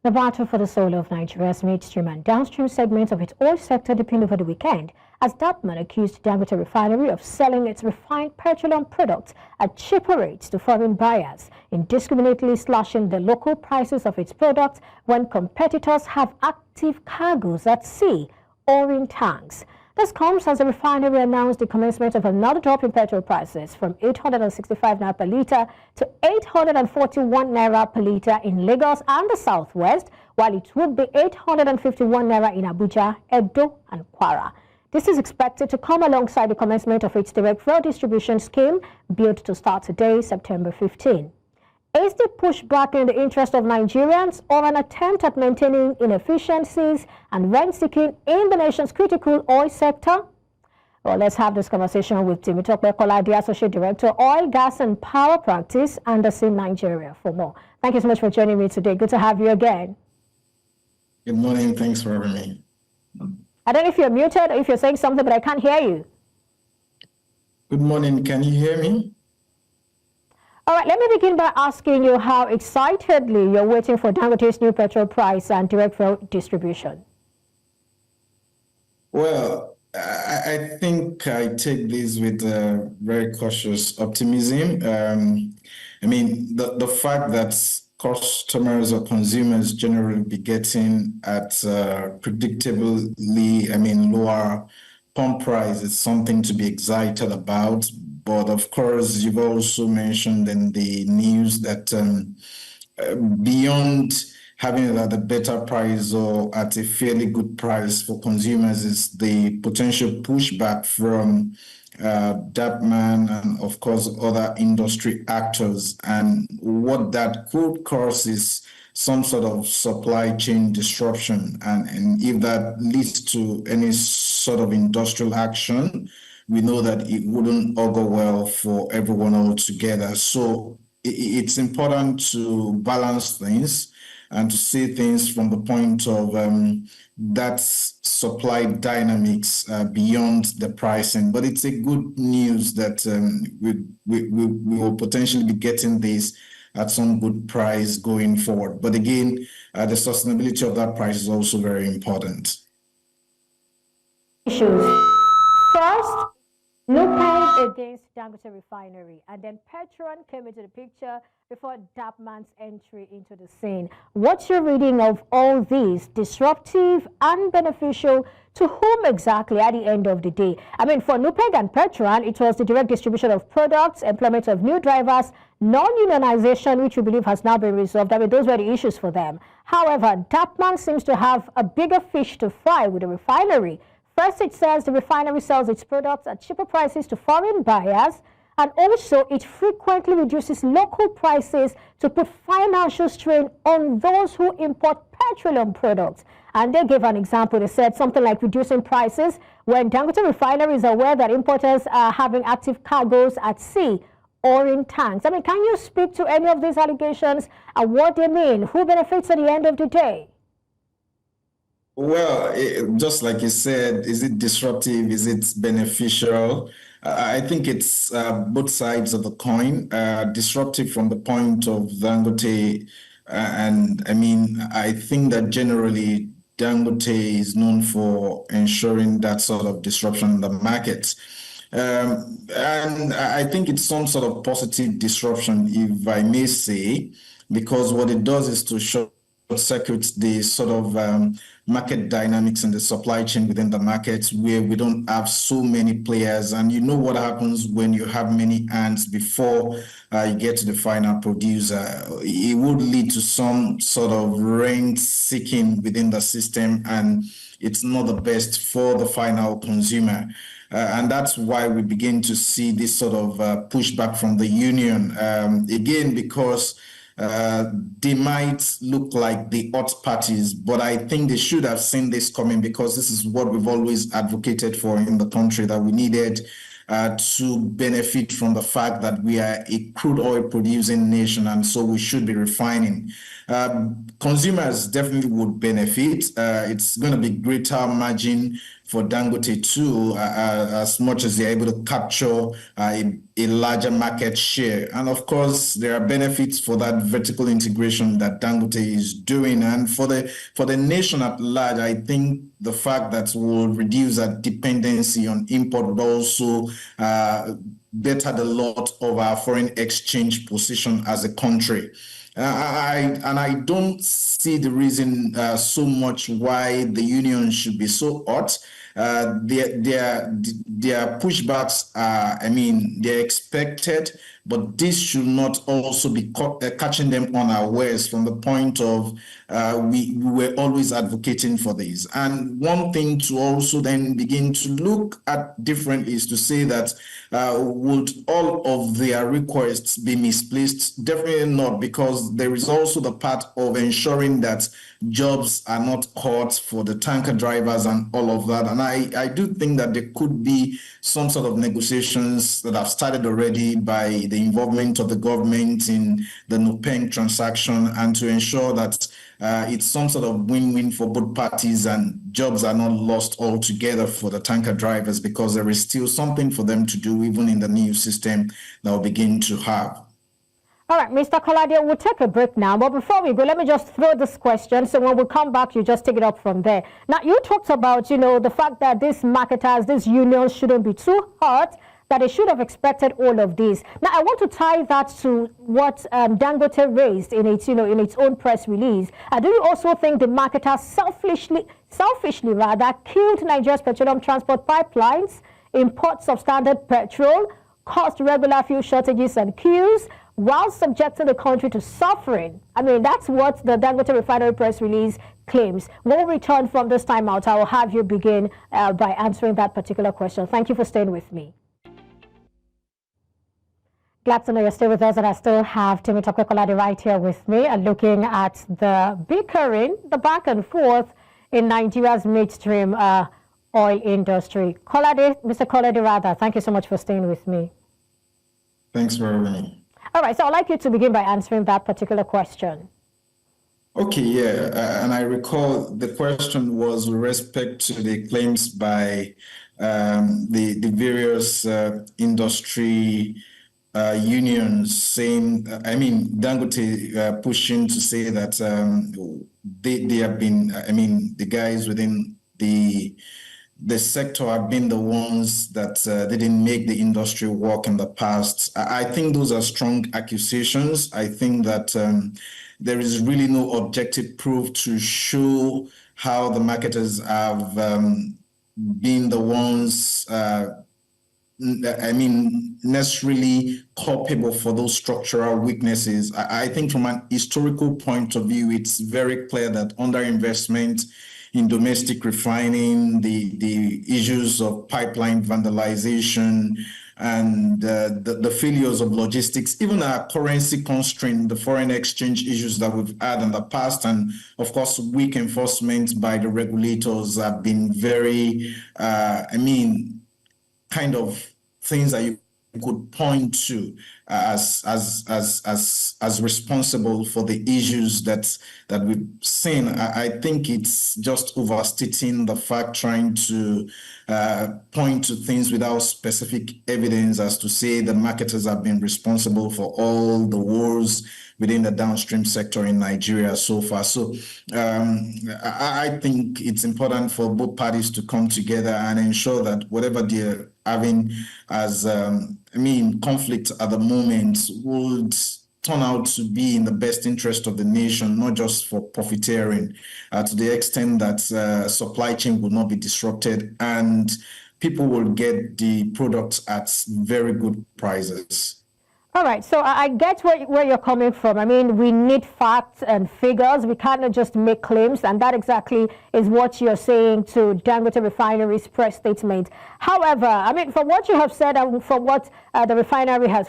The battle for the soul of Nigeria's midstream and downstream segments of its oil sector deepened over the weekend as DAPPMAN accused Dangote Refinery of selling its refined petroleum products at cheaper rates to foreign buyers, indiscriminately slashing the local prices of its products when competitors have active cargoes at sea or in tanks. This comes as the refinery announced the commencement of another drop in petrol prices from 865 naira per litre to 841 naira per litre in Lagos and the southwest, while it would be 851 naira in Abuja, Edo and Kwara. This is expected to come alongside the commencement of its direct fuel distribution scheme, built to start today, September 15. Is the pushback in the interest of Nigerians or an attempt at maintaining inefficiencies and rent-seeking in the nation's critical oil sector? Well, let's have this conversation with Temitope Kolade, Associate Director, Oil, Gas and Power Practice, Andersen Nigeria, for more. Thank you so much for joining me today. Good to have you again. Good morning. Thanks for having me. I don't know if you're muted or if you're saying something, but I can't hear you. Good morning. Can you hear me? All right, let me begin by asking you how excitedly you're waiting for Dangote's new petrol price and direct fuel distribution. Well, I think I take this with very cautious optimism. I mean, the fact that customers or consumers generally be getting at predictably, lower pump price is something to be excited about. But of course, you've also mentioned in the news that beyond having it at a better price or at a fairly good price for consumers is the potential pushback from DAPPMAN and, of course, other industry actors. And what that could cause is some sort of supply chain disruption. And if that leads to any sort of industrial action, we know that it wouldn't augur well for everyone altogether. So it's important to balance things and to see things from the point of that supply dynamics beyond the pricing. But it's a good news that we will potentially be getting this at some good price going forward. But again, the sustainability of that price is also very important. Issues. First, NUPEG against Dangote Refinery, and then Petrol came into the picture before DAPPMAN's entry into the scene. What's your reading of all these, disruptive and beneficial to whom exactly at the end of the day? I mean, for NUPEG and Petrol, it was the direct distribution of products, employment of new drivers, non-unionization, which we believe has now been resolved. I mean, those were the issues for them. However, DAPPMAN seems to have a bigger fish to fry with the refinery. First, it says the refinery sells its products at cheaper prices to foreign buyers, and also it frequently reduces local prices to put financial strain on those who import petroleum products. And they gave an example. They said something like reducing prices when Dangote Refinery is aware that importers are having active cargoes at sea or in tanks. I mean, can you speak to any of these allegations and what they mean? Who benefits at the end of the day? Well, just like you said, is it disruptive? Is it beneficial? I think it's both sides of the coin. Disruptive from the point of Dangote, and I mean, I think that generally Dangote is known for ensuring that sort of disruption in the market. And I think it's some sort of positive disruption, if I may say, because what it does is to short-circuit the sort of market dynamics in the supply chain within the markets where we don't have so many players. And you know what happens when you have many ants before you get to the final producer. It would lead to some sort of rent seeking within the system, and it's not the best for the final consumer. And that's why we begin to see this sort of pushback from the union, again, because they might look like the hot parties, but I think they should have seen this coming, because this is what we've always advocated for in the country, that we needed to benefit from the fact that we are a crude oil producing nation, and so we should be refining. Consumers definitely would benefit. It's going to be greater margin for Dangote too, as much as they're able to capture a larger market share. And of course, there are benefits for that vertical integration that Dangote is doing. And for the nation at large, I think the fact that we'll reduce our dependency on import would also better the lot of our foreign exchange position as a country. I don't see the reason so much why the union should be so hot. Their pushbacks are, they're expected, but this should not also be catching them unawares from the point of we were always advocating for this. And one thing to also then begin to look at differently is to say that would all of their requests be misplaced? Definitely not, because there is also the part of ensuring that jobs are not caught for the tanker drivers and all of that. And I do think that there could be some sort of negotiations that have started already by the involvement of the government in the Nupeng transaction, and to ensure that it's some sort of win-win for both parties and jobs are not lost altogether for the tanker drivers, because there is still something for them to do even in the new system that will begin to have. All right, Mr. Kolade, we'll take a break now. But before we go, let me just throw this question. So when we come back, you just take it up from there. Now, you talked about, the fact that these marketers, these unions shouldn't be too hot, that they should have expected all of this. Now, I want to tie that to what Dangote raised in its, in its own press release. Do you also think the marketers selfishly killed Nigeria's petroleum transport pipelines, import substandard petrol, caused regular fuel shortages and queues, while subjecting the country to suffering? That's what the Dangote Refinery press release claims. When we return from this time out, I will have you begin by answering that particular question. Thank you for staying with me. Glad to know you're still with us, and I still have Temitope Kolade right here with me, and looking at the bickering, the back and forth in Nigeria's midstream oil industry. Mr. Kolade, thank you so much for staying with me. Thanks for having me. All right, so I'd like you to begin by answering that particular question. Okay, yeah, and I recall the question was with respect to the claims by the various industry unions saying, Dangote pushing to say that they have been, the guys within the sector have been the ones that didn't make the industry work in the past. I think those are strong accusations. I think that there is really no objective proof to show how the marketers have been the ones necessarily culpable for those structural weaknesses. I think from an historical point of view, it's very clear that underinvestment in domestic refining, the issues of pipeline vandalization, and the failures of logistics, even our currency constraint, the foreign exchange issues that we've had in the past, and of course, weak enforcement by the regulators have been very, kind of things that you could point to as responsible for the issues that we've seen. I think it's just overstating the fact, trying to point to things without specific evidence as to say the marketers have been responsible for all the wars within the downstream sector in Nigeria so far. So I think it's important for both parties to come together and ensure that whatever they're having as conflict at the moment would turn out to be in the best interest of the nation, not just for profiteering, to the extent that supply chain will not be disrupted and people will get the products at very good prices. All right, so I get where you're coming from. We need facts and figures. We cannot just make claims, and that exactly is what you're saying to Dangote Refinery's press statement. However, from what you have said and from what the refinery has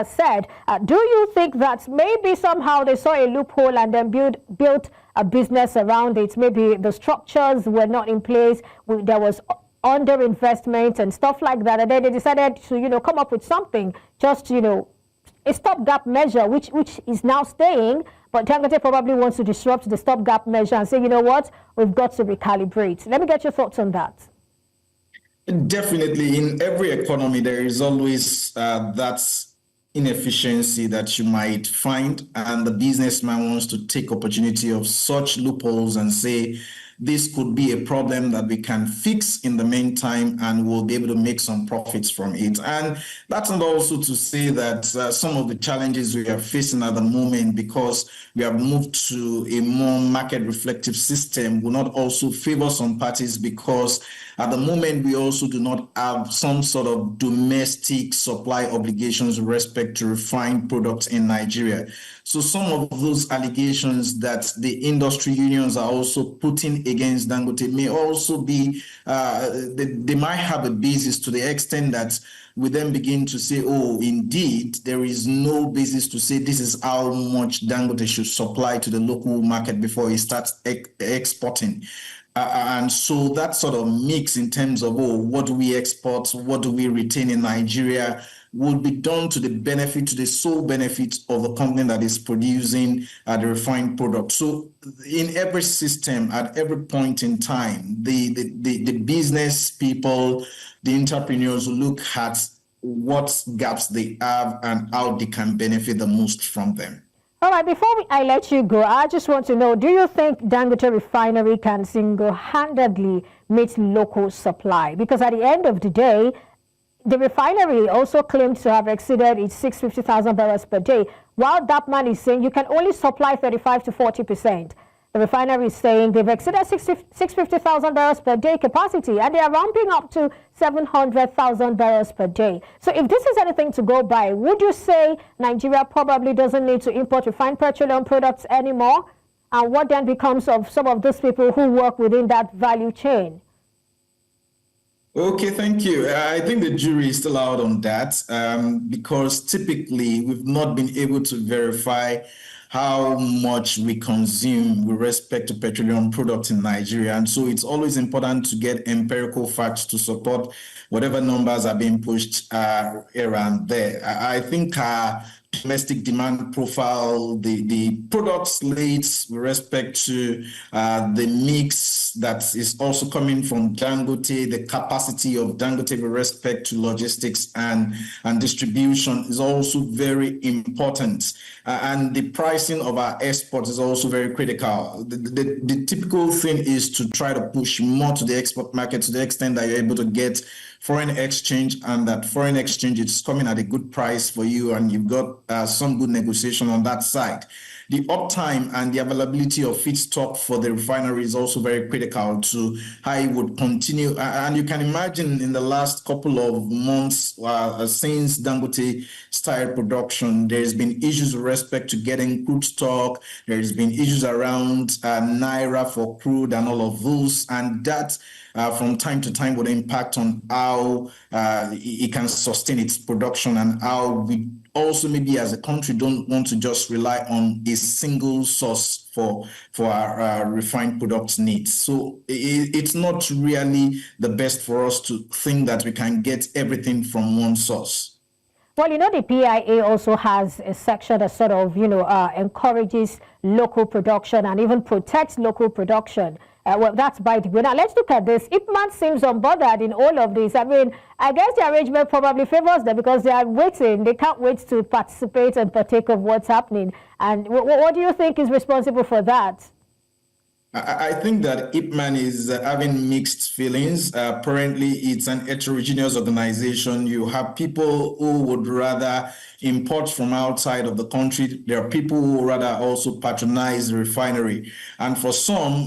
said, do you think that maybe somehow they saw a loophole and then built a business around it? Maybe the structures were not in place, there was underinvestment and stuff like that, and then they decided to come up with something just a stopgap measure, which is now staying, but Dangote probably wants to disrupt the stopgap measure and say, you know what, we've got to recalibrate. Let me get your thoughts on that. Definitely, in every economy, there is always that inefficiency that you might find, and the businessman wants to take opportunity of such loopholes and say, this could be a problem that we can fix in the meantime, and we'll be able to make some profits from it. And that's not also to say that some of the challenges we are facing at the moment, because we have moved to a more market reflective system, will not also favor some parties, because at the moment, we also do not have some sort of domestic supply obligations with respect to refined products in Nigeria. So some of those allegations that the industry unions are also putting against Dangote may also be, they might have a basis, to the extent that we then begin to say, oh, indeed, there is no basis to say this is how much Dangote should supply to the local market before he starts exporting. And so that sort of mix in terms of, oh, what do we export, what do we retain in Nigeria, will be done to the benefit, to the sole benefit of the company that is producing the refined product. So in every system, at every point in time, the business people, the entrepreneurs look at what gaps they have and how they can benefit the most from them. All right, I let you go, I just want to know, do you think Dangote Refinery can single-handedly meet local supply? Because at the end of the day, the refinery also claims to have exceeded its 650,000 barrels per day, while DAPPMAN is saying you can only supply 35 to 40%. The refinery is saying they've exceeded 650,000 barrels per day capacity, and they are ramping up to 700,000 barrels per day. So if this is anything to go by, would you say Nigeria probably doesn't need to import refined petroleum products anymore? And what then becomes of some of those people who work within that value chain? Okay, thank you. I think the jury is still out on that, because typically we've not been able to verify how much we consume with respect to petroleum products in Nigeria. And so it's always important to get empirical facts to support whatever numbers are being pushed around there. I think domestic demand profile, the product slates with respect to the mix that is also coming from Dangote, the capacity of Dangote with respect to logistics and distribution is also very important. And the pricing of our exports is also very critical. The typical thing is to try to push more to the export market to the extent that you're able to get foreign exchange, and that foreign exchange is coming at a good price for you, and you've got some good negotiation on that side. The uptime and the availability of feedstock for the refinery is also very critical to how it would continue. And you can imagine in the last couple of months, since Dangote started production, there's been issues with respect to getting crude stock. There's been issues around Naira for crude and all of those. And that from time to time would impact on how it can sustain its production, and how we also maybe as a country don't want to just rely on a single source for our refined products needs. So it's not really the best for us to think that we can get everything from one source. Well, the PIA also has a section that sort of, encourages local production and even protects local production. Well, that's by the way. Now, let's look at this. DAPPMAN seems unbothered in all of this. I mean, I guess the arrangement probably favors them because they are waiting. They can't wait to participate and partake of what's happening. And what do you think is responsible for that? I think that DAPPMAN is having mixed feelings. Apparently, it's an heterogeneous organization. You have people who would rather import from outside of the country. There are people who rather also patronize the refinery. And for some,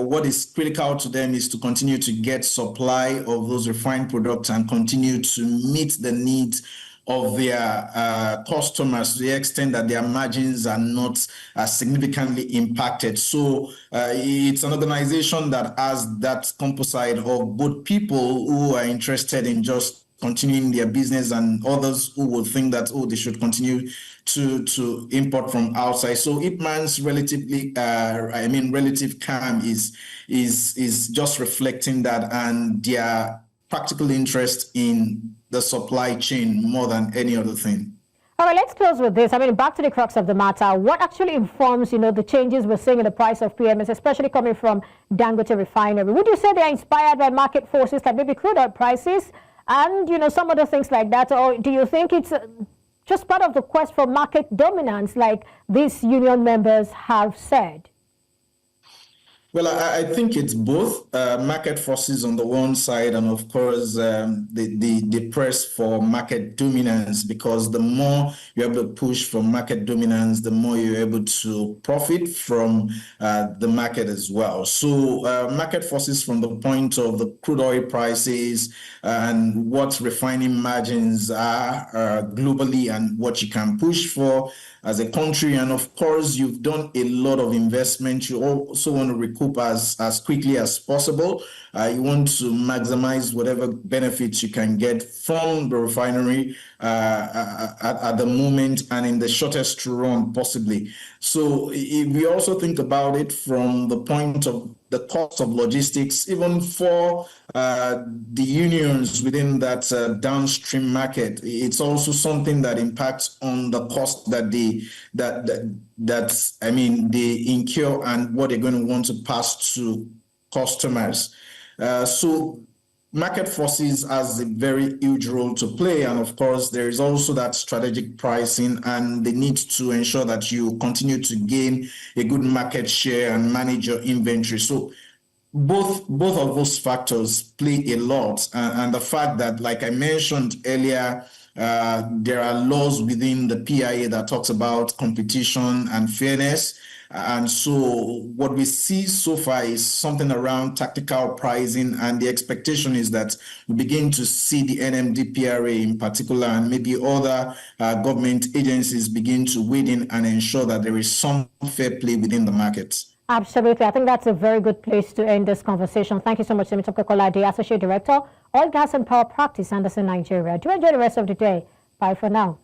what is critical to them is to continue to get supply of those refined products and continue to meet the needs of their customers to the extent that their margins are not significantly impacted. So it's an organization that has that composite of both people who are interested in just continuing their business and others who would think that, oh, they should continue to import from outside. So DAPPMAN's relative calm is just reflecting that, and their practical interest in the supply chain more than any other thing. All right, let's close with this. I mean, back to the crux of the matter. What actually informs, the changes we're seeing in the price of PMS, especially coming from Dangote Refinery? Would you say they're inspired by market forces like maybe crude oil prices and, some other things like that? Or do you think it's just part of the quest for market dominance like these union members have said? Well, I think it's both market forces on the one side, and of course the press for market dominance. Because the more you're able to push for market dominance, the more you're able to profit from the market as well. So market forces from the point of the crude oil prices and what refining margins are globally and what you can push for as a country. And of course, you've done a lot of investment. You also want to recoup as quickly as possible. You want to maximize whatever benefits you can get from the refinery at the moment and in the shortest run possibly. So if we also think about it from the point of the cost of logistics, even for the unions within that downstream market, it's also something that impacts on the cost that they incur and what they're going to want to pass to customers. So market forces has a very huge role to play. And of course, there is also that strategic pricing and the need to ensure that you continue to gain a good market share and manage your inventory. So both of those factors play a lot. And the fact that, like I mentioned earlier, there are laws within the PIA that talks about competition and fairness. And so what we see so far is something around tactical pricing, and the expectation is that we begin to see the NMDPRA in particular and maybe other government agencies begin to weigh in and ensure that there is some fair play within the market. Absolutely. I think that's a very good place to end this conversation. Thank you so much, Temitope Kolade, Associate Director, Oil, Gas and Power Practice, Andersen Nigeria. Do enjoy the rest of the day. Bye for now.